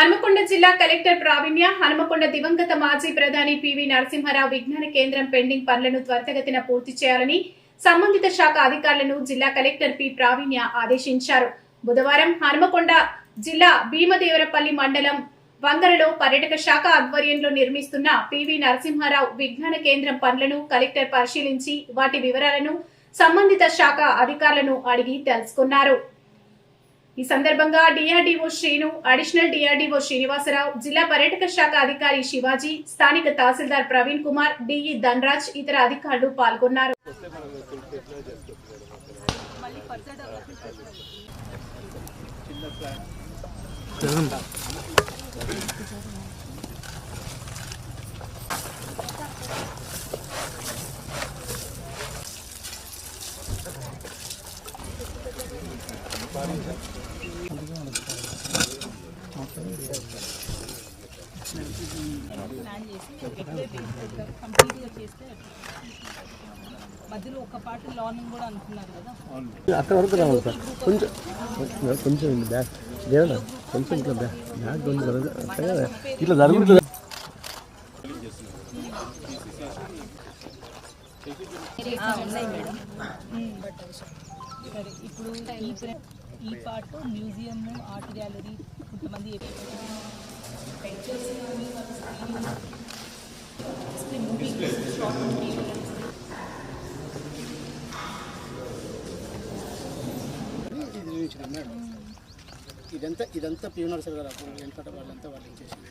హనుమకొండ జిల్లా కలెక్టర్ ప్రావీణ్య హనుమకొండ దివంగత మాజీ ప్రధాని పివి నరసింహారావు విజ్ఞాన కేంద్రం పెండింగ్ పనులను త్వరితగతిన పూర్తి చేయాలని సంబంధిత శాఖ అధికారులను జిల్లా కలెక్టర్ పి ప్రావీణ్య ఆదేశించారు. బుధవారం హనుమకొండ జిల్లా భీమదేవరపల్లి మండలం వంగరలో పర్యాటక శాఖ ఆధ్వర్యంలో నిర్మిస్తున్న పివి నరసింహారావు విజ్ఞాన కేంద్రం పనులను కలెక్టర్ పరిశీలించి వాటి వివరాలను సంబంధిత శాఖ అధికారులను అడిగి తెలుసుకున్నారు. ఈ సందర్భంగా DRDO Srinu, additional DRDO Srinivasarao, జిల్లా పర్యాటక శాఖ అధికారి శివాజీ, స్థానిక తహసీల్దార్ ప్రవీణ్ కుమార్, డిఈ ధనరాజ్ ఇతర అధికారులు పాల్గొన్నారు. ప్లాన్ చేసి కంప్లీట్గా చేస్తే మధ్యలో ఒక పార్ట్ లార్నింగ్ కూడా అనుకున్నారు కదా, అక్కడ వరకు రావాలి సార్. కొంచెం కొంచెం బ్యాగ్ దేవుడా కొంచెం ఇట్లా బ్యాగ్ ఇట్లా జరుగుతుంది. ఉన్నాయి మేడం. సరే, ఇప్పుడు ఈ పార్ట్ మ్యూజియం, ఆర్ట్ గ్యాలరీ, కొంతమంది ఇదంతా పివి నరసింహారావు వెంకట వాళ్ళంతా వాళ్ళు చేసింది.